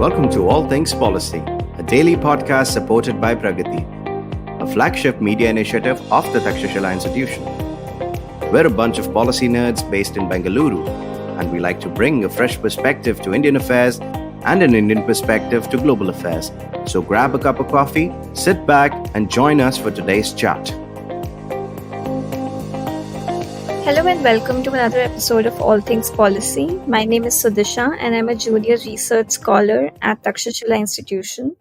welcome to All Things Policy, a daily podcast supported by Pragati, a flagship media initiative of the Takshashila Institution. We're a bunch of policy nerds based in Bengaluru, and we like to bring a fresh perspective to Indian affairs and an Indian perspective to global affairs. So grab a cup of coffee, sit back, and join us for today's chat. Hello and welcome to another episode of All Things Policy. My name is Sudisha and I'm a junior research scholar at Takshashila Institution.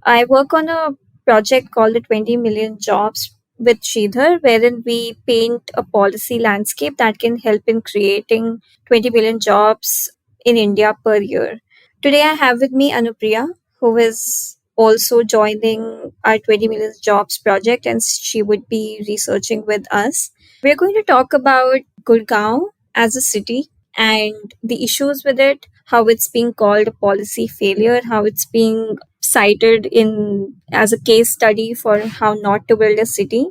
I work on a project called the 20 Million Jobs with Sridhar, wherein we paint a policy landscape that can help in creating 20 million jobs in India per year. Today I have with me Anupriya, who is also joining our 20 million jobs project, and she would be researching with us. We're going to talk about Gurgaon as a city and the issues with it, how it's being called a policy failure, how it's being cited in as a case study for how not to build a city.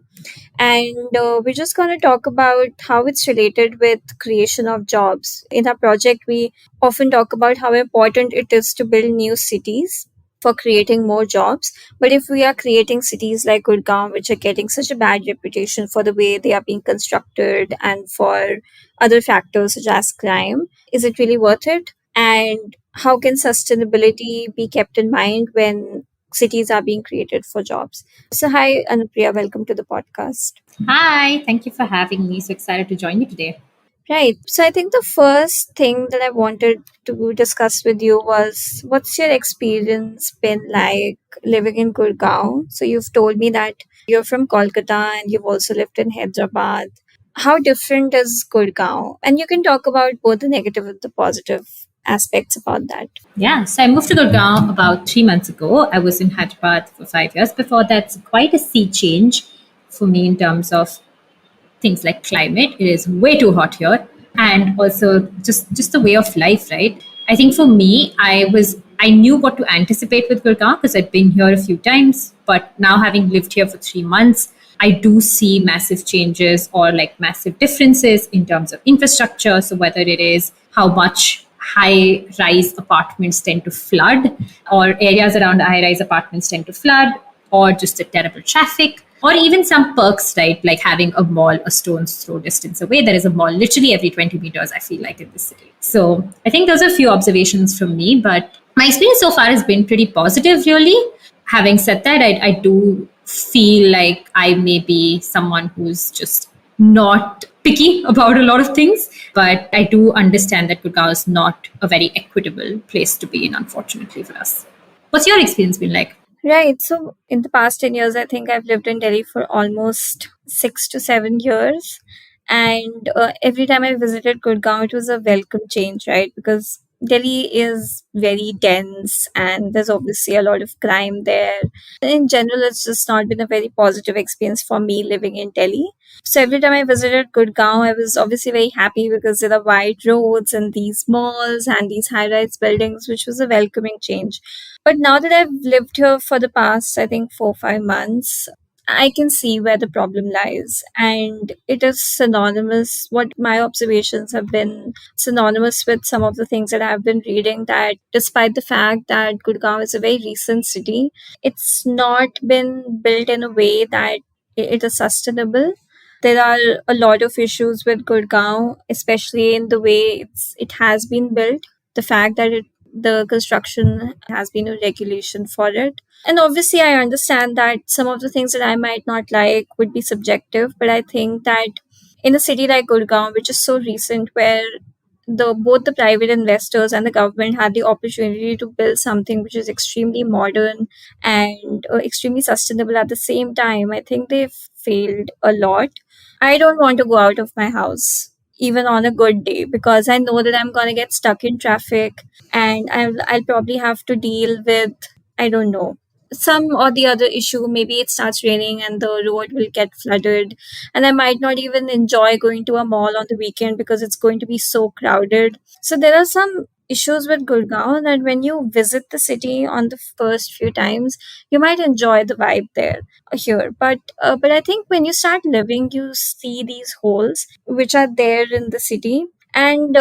And we're just going to talk about how it's related with creation of jobs. In our project, we often talk about how important it is to build new cities for creating more jobs. But if we are creating cities like Gurgaon, which are getting such a bad reputation for the way they are being constructed and for other factors such as crime, is it really worth it? And how can sustainability be kept in mind when cities are being created for jobs? So hi, Anupriya, welcome to the podcast. Hi, thank you for having me. So excited to join you today. Right. So I think the first thing that I wanted to discuss with you was, what's your experience been like living in Gurgaon? So you've told me that you're from Kolkata and you've also lived in Hyderabad. How different is Gurgaon? And you can talk about both the negative and the positive aspects about that. Yeah, so I moved to Gurgaon about 3 months ago. I was in Hyderabad for 5 years. Before that's quite a sea change for me in terms of things like climate. It is way too hot here, and also just the way of life, right? I think for me, I knew what to anticipate with Gurgaon because I'd been here a few times, but now having lived here for 3 months, I do see massive changes or like massive differences in terms of infrastructure. So whether it is how much high rise apartments tend to flood, or areas around high rise apartments tend to flood, or just the terrible traffic, or even some perks, right? Like having a mall a stone's throw distance away. There is a mall literally every 20 meters, I feel like, in this city. So I think those are a few observations from me, but my experience so far has been pretty positive, really. Having said that, I do feel like I may be someone who's just not picky about a lot of things, but I do understand that Gurgaon is not a very equitable place to be in, unfortunately, for us. What's your experience been like? Right. So in the past 10 years, I think I've lived in Delhi for almost 6 to 7 years. And every time I visited Gurgaon, it was a welcome change, right? Because Delhi is very dense and there's obviously a lot of crime there. In general, it's just not been a very positive experience for me living in Delhi. So every time I visited Gurgaon, I was obviously very happy because there are wide roads and these malls and these high-rise buildings, which was a welcoming change. But now that I've lived here for the past, I think, 4 or 5 months, I can see where the problem lies. And it is synonymous. What my observations have been synonymous with some of the things that I've been reading, that despite the fact that Gurgaon is a very recent city, it's not been built in a way that it is sustainable. There are a lot of issues with Gurgaon, especially in the way it has been built. The fact that the construction has been a regulation for it. And obviously, I understand that some of the things that I might not like would be subjective, but I think that in a city like Gurgaon, which is so recent, where both the private investors and the government had the opportunity to build something which is extremely modern and extremely sustainable at the same time, I think they've failed a lot. I don't want to go out of my house even on a good day because I know that I'm going to get stuck in traffic and I'll probably have to deal with, I don't know, some or the other issue. Maybe it starts raining and the road will get flooded, and I might not even enjoy going to a mall on the weekend because it's going to be so crowded. So there are some issues with Gurgaon that when you visit the city on the first few times, you might enjoy the vibe there here. But I think when you start living, you see these holes which are there in the city, and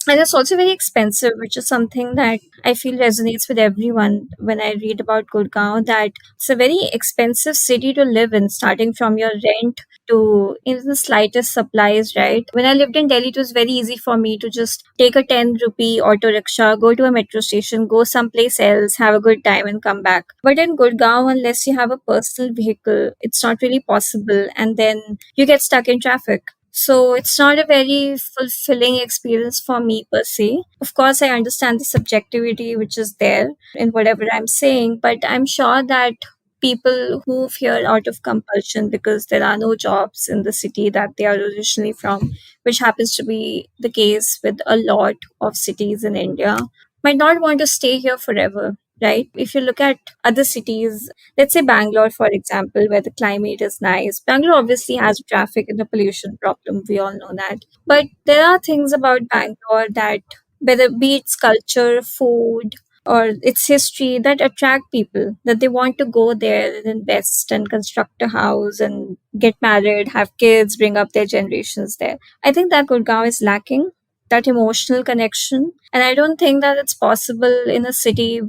And it's also very expensive, which is something that I feel resonates with everyone when I read about Gurgaon, that it's a very expensive city to live in, starting from your rent to even the slightest supplies, right? When I lived in Delhi, it was very easy for me to just take a 10 rupee auto rickshaw, go to a metro station, go someplace else, have a good time, and come back. But in Gurgaon, unless you have a personal vehicle, it's not really possible. And then you get stuck in traffic. So it's not a very fulfilling experience for me per se. Of course, I understand the subjectivity which is there in whatever I'm saying, but I'm sure that people move here out of compulsion because there are no jobs in the city that they are originally from, which happens to be the case with a lot of cities in India, might not want to stay here forever, right? If you look at other cities, let's say Bangalore, for example, where the climate is nice. Bangalore obviously has traffic and the pollution problem. We all know that. But there are things about Bangalore that, whether be its culture, food, or its history, that attract people, that they want to go there and invest and construct a house and get married, have kids, bring up their generations there. I think that Gurgaon is lacking that emotional connection. And I don't think that it's possible in a city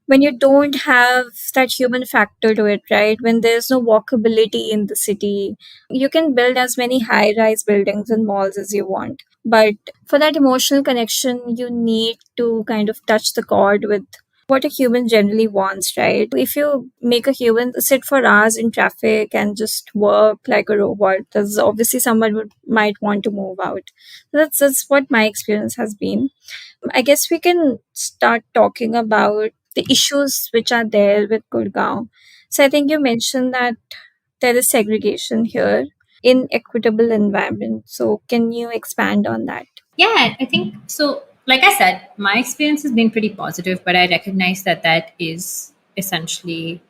when you don't have that human factor to it, right? When there's no walkability in the city, you can build as many high rise buildings and malls as you want. But for that emotional connection, you need to kind of touch the chord with what a human generally wants, right? If you make a human sit for hours in traffic and just work like a robot, there's obviously someone would might want to move out. That's what my experience has been. I guess we can start talking about the issues which are there with Gurgaon. So I think you mentioned that there is segregation here, inequitable environment. So can you expand on that? Yeah, I think so. Like I said, my experience has been pretty positive, but I recognize that that is essentially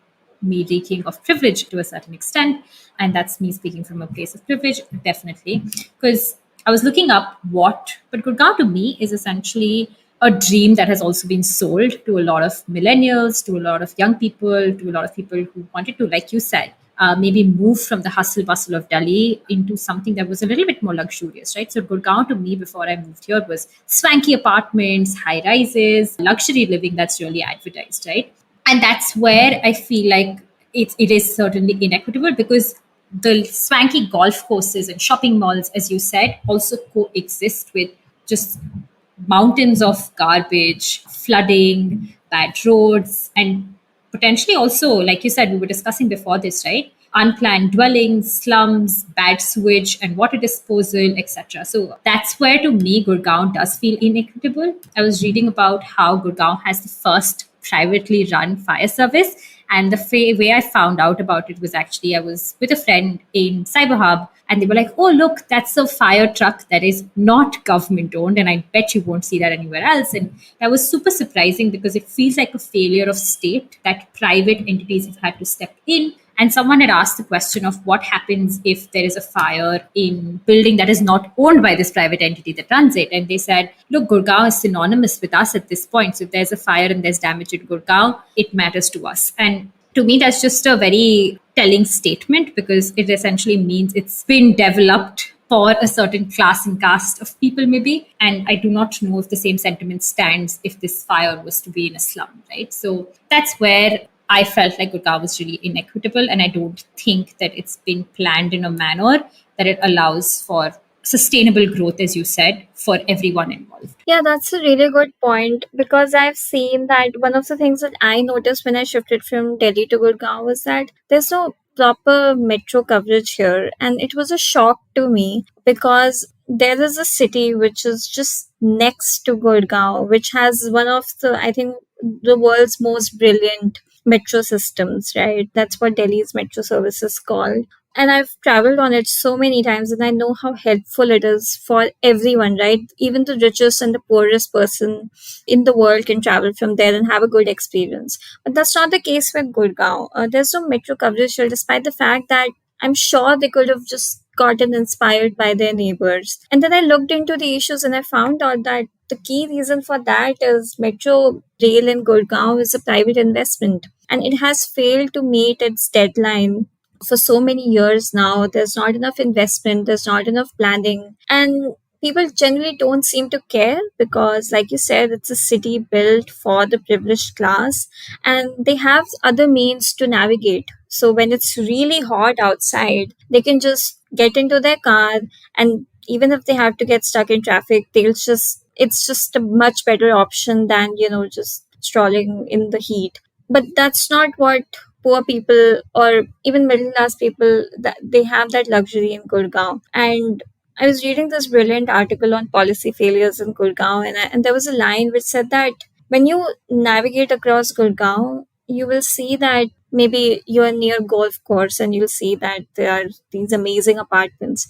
me reeking of privilege to a certain extent. And that's me speaking from a place of privilege, definitely. Because I was looking up but Gurgaon to me is essentially a dream that has also been sold to a lot of millennials, to a lot of young people, to a lot of people who wanted to, like you said, maybe move from the hustle bustle of Delhi into something that was a little bit more luxurious, right? So Gurgaon to me before I moved here was swanky apartments, high rises, luxury living that's really advertised, right? And that's where I feel like it is certainly inequitable because the swanky golf courses and shopping malls, as you said, also coexist with just mountains of garbage, flooding, bad roads, and potentially also, like you said, we were discussing before this, right? Unplanned dwellings, slums, bad sewage, and water disposal, etc. So that's where, to me, Gurgaon does feel inequitable. I was reading about how Gurgaon has the first privately run fire service. And the way I found out about it was actually I was with a friend in Cyber Hub, and they were like, "Oh, look, that's a fire truck that is not government owned, and I bet you won't see that anywhere else." And that was super surprising because it feels like a failure of state that private entities have had to step in. And someone had asked the question of what happens if there is a fire in building that is not owned by this private entity that runs it. And they said, look, Gurgaon is synonymous with us at this point. So if there's a fire and there's damage in Gurgaon, it matters to us. And to me, that's just a very telling statement because it essentially means it's been developed for a certain class and caste of people, maybe. And I do not know if the same sentiment stands if this fire was to be in a slum, right? So that's where I felt like Gurgaon was really inequitable. And I don't think that it's been planned in a manner that it allows for sustainable growth, as you said, for everyone involved. Yeah, that's a really good point because I've seen that one of the things that I noticed when I shifted from Delhi to Gurgaon was that there's no proper metro coverage here. And it was a shock to me because there is a city which is just next to Gurgaon, which has one of the, I think, the world's most brilliant metro systems, right? That's what Delhi's metro service is called. And I've traveled on it so many times and I know how helpful it is for everyone, right? Even the richest and the poorest person in the world can travel from there and have a good experience. But that's not the case with Gurgaon. There's no metro coverage here, despite the fact that I'm sure they could have just gotten inspired by their neighbors. And then I looked into the issues and I found out that the key reason for that is metro rail in Gurgaon is a private investment and it has failed to meet its deadline for so many years now. There's not enough investment, there's not enough planning, and people generally don't seem to care because, like you said, it's a city built for the privileged class and they have other means to navigate. So when it's really hot outside, they can just get into their car, and even if they have to get stuck in traffic, it's just a much better option than, just strolling in the heat. But that's not what poor people or even middle class people, that they have that luxury in Gurgaon. And I was reading this brilliant article on policy failures in Gurgaon, and there was a line which said that when you navigate across Gurgaon, you will see that maybe you're near golf course and you'll see that there are these amazing apartments,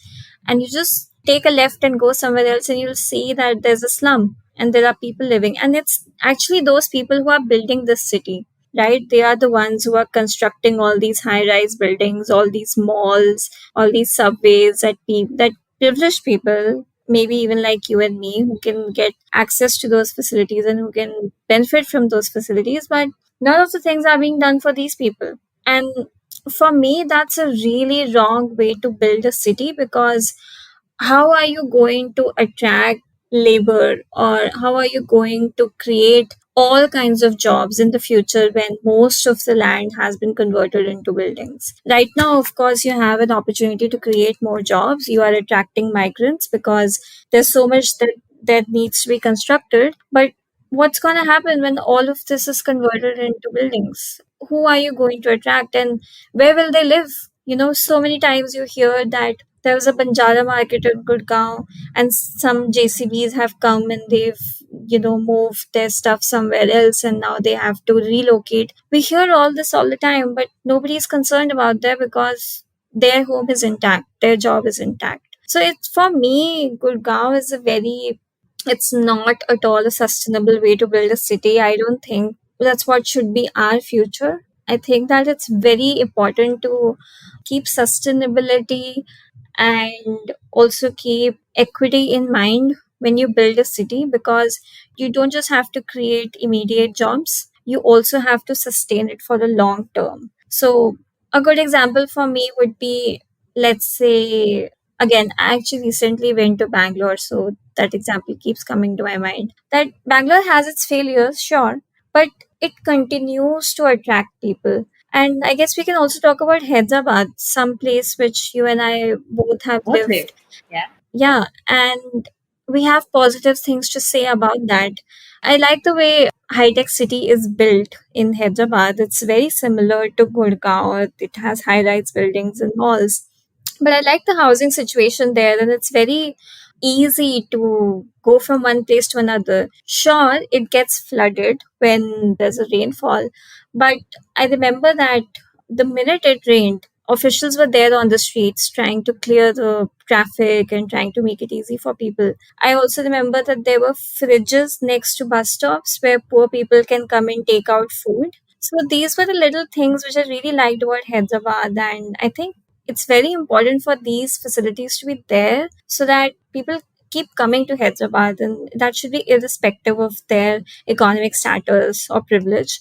and you just take a left and go somewhere else and you'll see that there's a slum and there are people living, and it's actually those people who are building this city, right? They are the ones who are constructing all these high rise buildings, all these malls, all these subways that privileged people, maybe even like you and me, who can get access to those facilities and who can benefit from those facilities. But none of the things are being done for these people. And for me, that's a really wrong way to build a city, because how are you going to attract labor, or how are you going to create all kinds of jobs in the future when most of the land has been converted into buildings? Right now, of course, you have an opportunity to create more jobs. You are attracting migrants because there's so much that needs to be constructed. But what's going to happen when all of this is converted into buildings? Who are you going to attract, and where will they live? So many times you hear that there was a Banjara market in Gurgaon, and some JCBs have come and they've, moved their stuff somewhere else, and now they have to relocate. We hear all this all the time, but nobody is concerned about that because their home is intact, their job is intact. So it's, for me, Gurgaon is it's not at all a sustainable way to build a city. I don't think that's what should be our future. I think that it's very important to keep sustainability and also keep equity in mind when you build a city, because you don't just have to create immediate jobs, you also have to sustain it for the long term. So a good example for me would be, let's say, again, I actually recently went to Bangalore, so that example keeps coming to my mind, that Bangalore has its failures, sure, but it continues to attract people. And I guess we can also talk about Hyderabad, some place which you and I both have Both lived. lived. Yeah. Yeah, and we have positive things to say about that. I like the way high tech city is built in Hyderabad. It's very similar to Gurgaon. It has high rise buildings and malls. But I like the housing situation there, and it's very easy to go from one place to another. Sure, it gets flooded when there's a rainfall, but I remember that the minute it rained, officials were there on the streets trying to clear the traffic and trying to make it easy for people. I also remember that there were fridges next to bus stops where poor people can come and take out food. So these were the little things which I really liked about Hyderabad, and I think it's very important for these facilities to be there so that people keep coming to Hyderabad, and that should be irrespective of their economic status or privilege.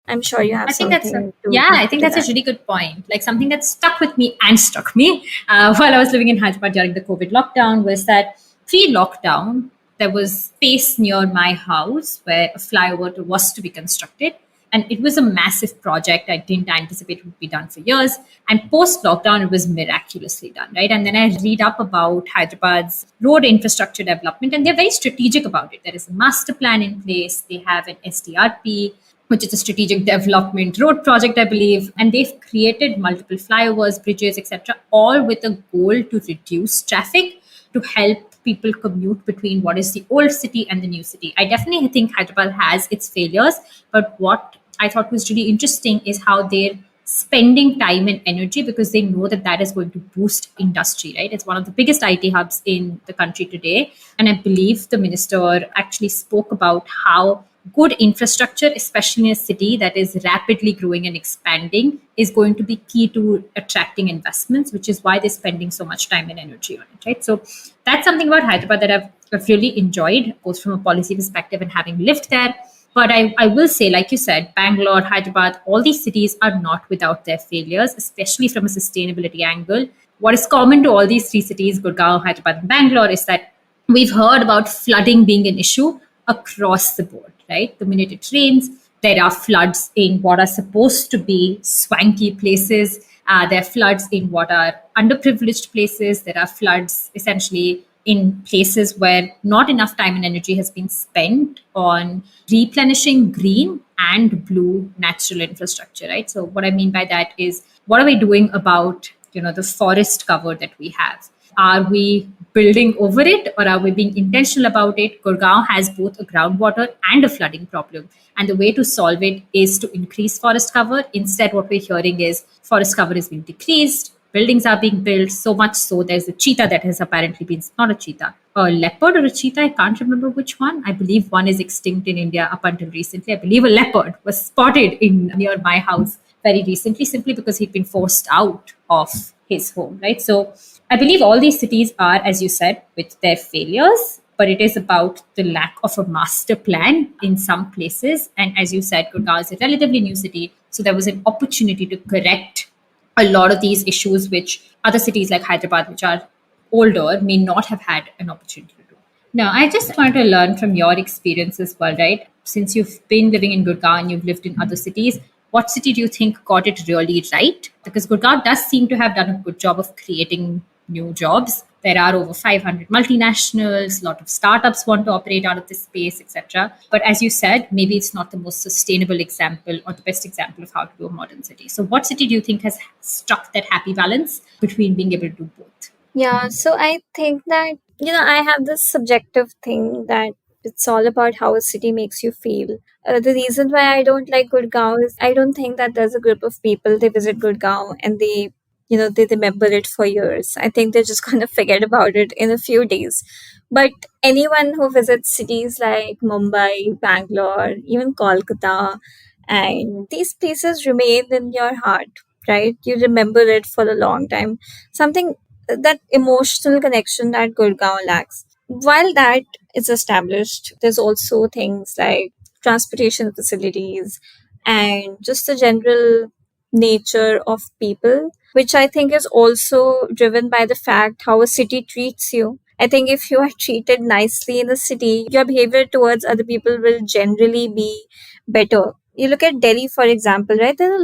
I'm sure you have I think that's something to yeah, I add think to that's a that. really good point. Like something that stuck with me and struck me while I was living in Hyderabad during the COVID lockdown was that pre-lockdown there was space near my house where a flyover was to be constructed, and it was a massive project. I didn't anticipate it would be done for years, and post-lockdown it was miraculously done, right? And then I read up about Hyderabad's road infrastructure development, and they're very strategic about it. There is a master plan in place. They have an SDRP, which is a strategic development road project, I believe. And they've created multiple flyovers, bridges, etc., all with a goal to reduce traffic, to help people commute between what is the old city and the new city. I definitely think Hyderabad has its failures, but what I thought was really interesting is how they're spending time and energy because they know that that is going to boost industry, right? It's one of the biggest IT hubs in the country today. And I believe the minister actually spoke about how good infrastructure, especially in a city that is rapidly growing and expanding, is going to be key to attracting investments, which is why they're spending so much time and energy on it, right? So that's something about Hyderabad that I've really enjoyed, both from a policy perspective and having lived there. But I will say, like you said, Bangalore, Hyderabad, all these cities are not without their failures, especially from a sustainability angle. What is common to all these three cities, Gurgaon, Hyderabad, and Bangalore, is that we've heard about flooding being an issue across the board, right? The minute it rains, there are floods in what are supposed to be swanky places. There are floods in what are underprivileged places. There are floods essentially in places where not enough time and energy has been spent on replenishing green and blue natural infrastructure, right? So what I mean by that is, what are we doing about the forest cover that we have? Are we building over it, or are we being intentional about it? Gurgaon has both a groundwater and a flooding problem. And the way to solve it is to increase forest cover. Instead, what we're hearing is forest cover is being decreased, buildings are being built, so much so there's a cheetah that has apparently been, not a cheetah, a leopard or a cheetah, I can't remember which one. I believe one is extinct in India up until recently. I believe a leopard was spotted in near my house very recently, simply because he'd been forced out of his home, right? So I believe all these cities are, as you said, with their failures, but it is about the lack of a master plan in some places. And as you said, Gurgaon is a relatively new city, so there was an opportunity to correct a lot of these issues, which other cities like Hyderabad, which are older, may not have had an opportunity to do. Now, I just want to learn from your experience as well, right? Since you've been living in Gurgaon, you've lived in other cities, what city do you think got it really right? Because Gurgaon does seem to have done a good job of creating new jobs. There are over 500 multinationals, a lot of startups want to operate out of this space, etc. But as you said, maybe it's not the most sustainable example or the best example of how to do a modern city. So, what city do you think has struck that happy balance between being able to do both? Yeah, so I think that, I have this subjective thing that it's all about how a city makes you feel. The reason why I don't like Gurgaon is I don't think that there's a group of people, they visit Gurgaon and they remember it for years. I think they're just going to forget about it in a few days. But anyone who visits cities like Mumbai, Bangalore, even Kolkata, and these places remain in your heart, right? You remember it for a long time. Something, that emotional connection that Gurgaon lacks. While that is established, there's also things like transportation facilities and just the general nature of people, which I think is also driven by the fact how a city treats you. I think if you are treated nicely in a city, your behavior towards other people will generally be better. You look at Delhi, for example, right? There's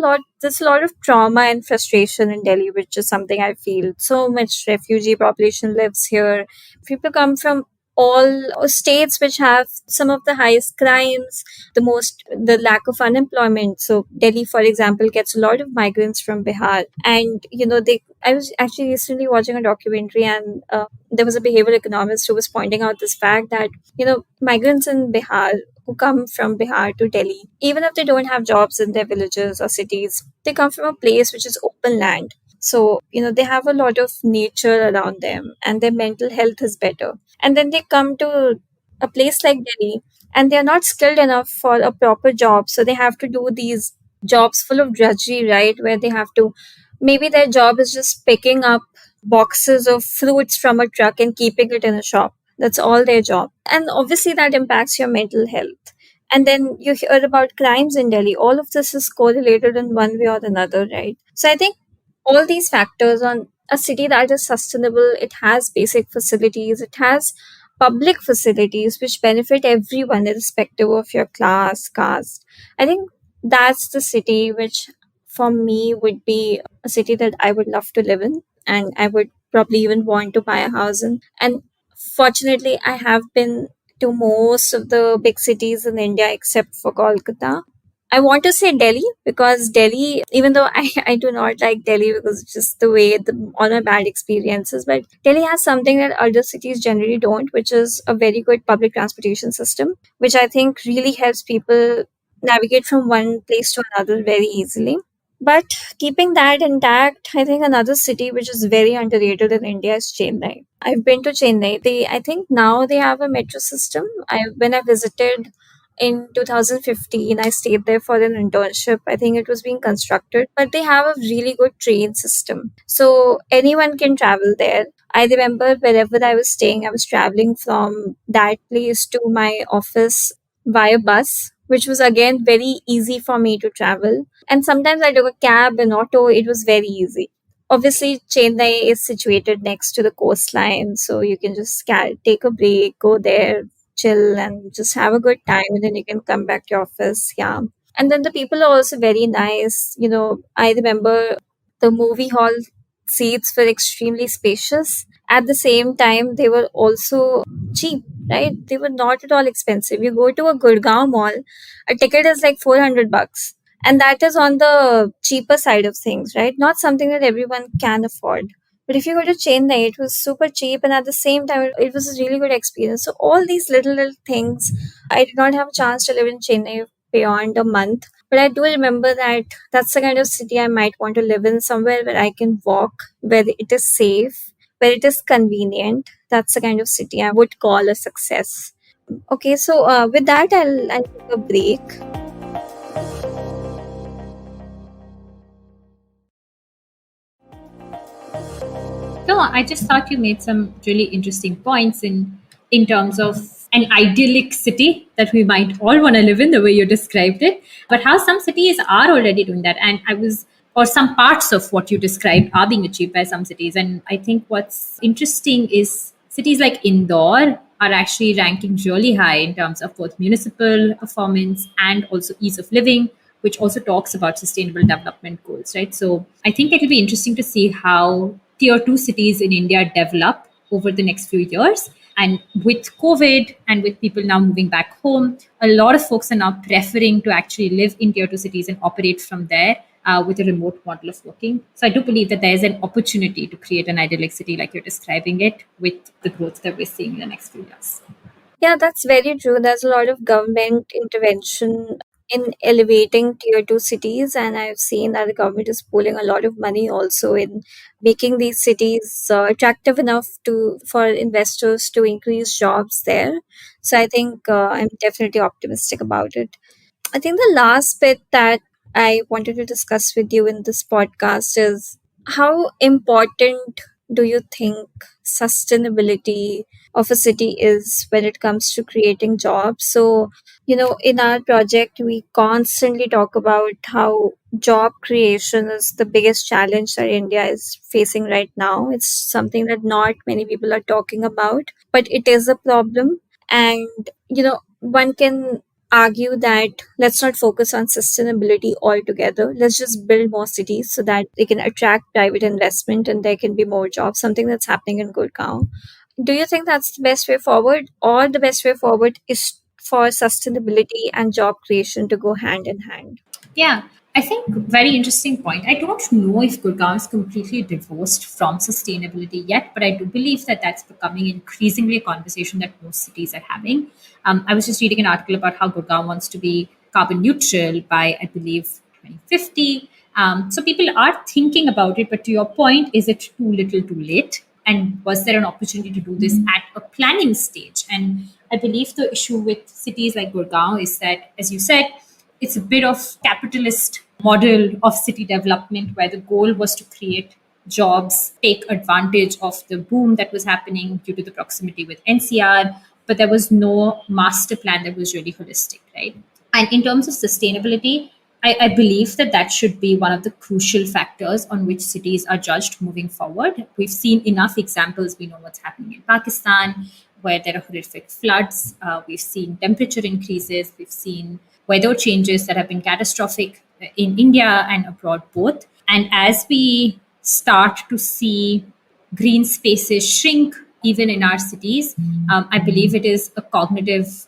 a lot of trauma and frustration in Delhi, which is something I feel. So much refugee population lives here. People come from all states which have some of the highest crimes, the lack of unemployment. So Delhi, for example, gets a lot of migrants from Bihar, and I was actually recently watching a documentary, and there was a behavioral economist who was pointing out this fact that migrants in Bihar who come from Bihar to Delhi, even if they don't have jobs in their villages or cities, they come from a place which is open land. So, they have a lot of nature around them and their mental health is better. And then they come to a place like Delhi and they're not skilled enough for a proper job. So they have to do these jobs full of drudgery, right? Where they have to, maybe their job is just picking up boxes of fruits from a truck and keeping it in a shop. That's all their job. And obviously, that impacts your mental health. And then you hear about crimes in Delhi. All of this is correlated in one way or another, right? So I think all these factors on a city that is sustainable, it has basic facilities, it has public facilities which benefit everyone irrespective of your class, caste. I think that's the city which for me would be a city that I would love to live in and I would probably even want to buy a house in. And fortunately, I have been to most of the big cities in India except for Kolkata. I want to say Delhi because Delhi, even though I do not like Delhi because it's just the way all my bad experiences, but Delhi has something that other cities generally don't, which is a very good public transportation system, which I think really helps people navigate from one place to another very easily. But keeping that intact, I think another city which is very underrated in India is Chennai. I've been to Chennai. I think now they have a metro system. When I visited in 2015, I stayed there for an internship. I think it was being constructed, but they have a really good train system. So anyone can travel there. I remember wherever I was staying, I was traveling from that place to my office via bus, which was again very easy for me to travel. And sometimes I took a cab, an auto, it was very easy. Obviously, Chennai is situated next to the coastline, so you can just take a break, go there, chill, and just have a good time, and then you can come back to your office. Yeah. And then the people are also very nice. I remember the movie hall seats were extremely spacious. At the same time, they were also cheap, right? They were not at all expensive. You go to a Gurgaon mall, a ticket is like 400 bucks. And that is on the cheaper side of things, right? Not something that everyone can afford. But if you go to Chennai, it was super cheap, and at the same time, it was a really good experience. So all these little things, I did not have a chance to live in Chennai beyond a month, but I do remember that that's the kind of city I might want to live in, somewhere where I can walk, where it is safe, where it is convenient. That's the kind of city I would call a success. Okay, so with that, I'll take a break. No, I just thought you made some really interesting points in terms of an idyllic city that we might all want to live in, the way you described it, but how some cities are already doing that. And or some parts of what you described are being achieved by some cities. And I think what's interesting is cities like Indore are actually ranking really high in terms of both municipal performance and also ease of living, which also talks about sustainable development goals, right? So I think it will be interesting to see how tier two cities in India develop over the next few years. And with COVID and with people now moving back home, a lot of folks are now preferring to actually live in tier two cities and operate from there with a remote model of working. So I do believe that there is an opportunity to create an idyllic city like you're describing it with the growth that we're seeing in the next few years. Yeah, that's very true. There's a lot of government intervention in elevating tier two cities, and I've seen that the government is pulling a lot of money also in making these cities attractive enough to for investors to increase jobs there. So I think I'm definitely optimistic about it. I think the last bit that I wanted to discuss with you in this podcast is how important do you think sustainability of a city is when it comes to creating jobs? So, in our project, we constantly talk about how job creation is the biggest challenge that India is facing right now. It's something that not many people are talking about, but it is a problem. And, one can argue that let's not focus on sustainability altogether. Let's just build more cities so that they can attract private investment and there can be more jobs, something that's happening in Gurgaon. Do you think that's the best way forward, or the best way forward is for sustainability and job creation to go hand in hand? Yeah, I think very interesting point. I don't know if Gurgaon is completely divorced from sustainability yet, but I do believe that that's becoming increasingly a conversation that most cities are having. I was just reading an article about how Gurgaon wants to be carbon neutral by, I believe, 2050. So people are thinking about it, but to your point, is it too little, too late? And was there an opportunity to do this at a planning stage? And I believe the issue with cities like Gurgaon is that, as you said, it's a bit of capitalist model of city development where the goal was to create jobs, take advantage of the boom that was happening due to the proximity with NCR, but there was no master plan that was really holistic, right? And in terms of sustainability, I believe that that should be one of the crucial factors on which cities are judged moving forward. We've seen enough examples. We know what's happening in Pakistan, where there are horrific floods. We've seen temperature increases. We've seen weather changes that have been catastrophic in India and abroad both. And as we start to see green spaces shrink even in our cities, I believe it is a cognitive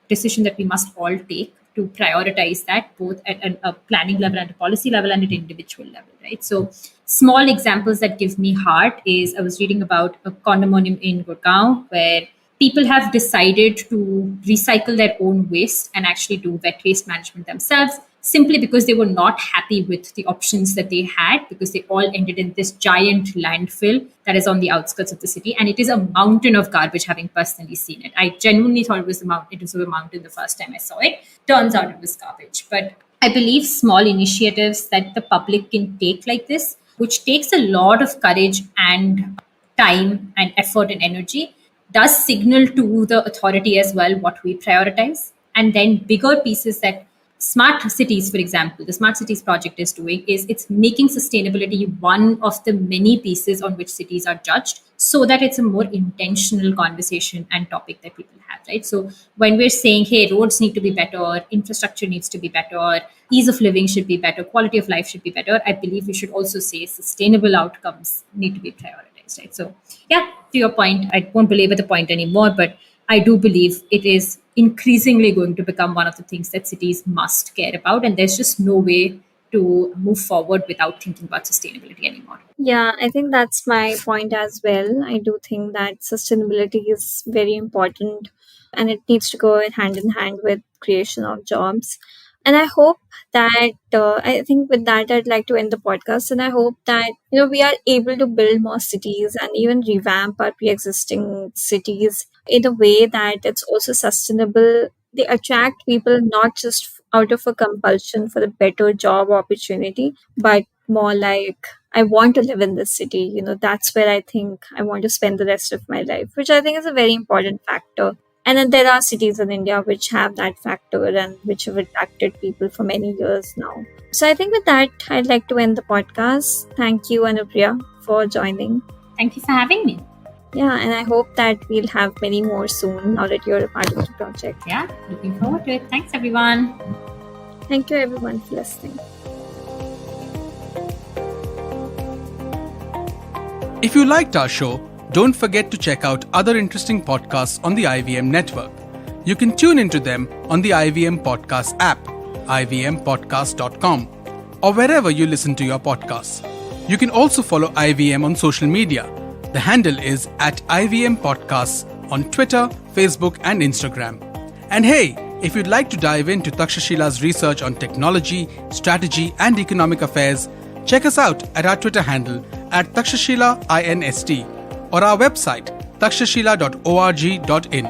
decision that we must all take to prioritize that both at a planning level and a policy level and at individual level, right? So small examples that give me heart is I was reading about a condominium in Gurgaon where people have decided to recycle their own waste and actually do wet waste management themselves simply because they were not happy with the options that they had, because they all ended in this giant landfill that is on the outskirts of the city, and it is a mountain of garbage. Having personally seen it, I genuinely thought it was a mountain the first time I saw it. Turns out it was garbage. But I believe small initiatives that the public can take like this, which takes a lot of courage and time and effort and energy, does signal to the authority as well what we prioritize. And then bigger pieces that smart cities, for example, the smart cities project is doing is it's making sustainability one of the many pieces on which cities are judged, so that it's a more intentional conversation and topic that people have, right? So when we're saying, hey, roads need to be better, infrastructure needs to be better, ease of living should be better, quality of life should be better, I believe we should also say sustainable outcomes need to be prioritized, right? So yeah, to your point, I won't belabor the point anymore, but I do believe it is increasingly going to become one of the things that cities must care about. And there's just no way to move forward without thinking about sustainability anymore. Yeah, I think that's my point as well. I do think that sustainability is very important and it needs to go hand in hand with creation of jobs. And I hope that I think with that I'd like to end the podcast. And I hope that we are able to build more cities and even revamp our pre-existing cities in a way that it's also sustainable. They attract people not just out of a compulsion for a better job opportunity, but more like I want to live in this city. That's where I think I want to spend the rest of my life, which I think is a very important factor. And then there are cities in India which have that factor and which have attracted people for many years now. So I think with that, I'd like to end the podcast. Thank you, Anupriya, for joining. Thank you for having me. Yeah, and I hope that we'll have many more soon now that you're a part of the project. Yeah, looking forward to it. Thanks, everyone. Thank you, everyone, for listening. If you liked our show, don't forget to check out other interesting podcasts on the IVM network. You can tune into them on the IVM Podcast app, ivmpodcast.com, or wherever you listen to your podcasts. You can also follow IVM on social media. The handle is @IVM Podcasts on Twitter, Facebook, and Instagram. And hey, if you'd like to dive into Takshashila's research on technology, strategy, and economic affairs, check us out at our Twitter handle @TakshashilaINST or our website takshashila.org.in.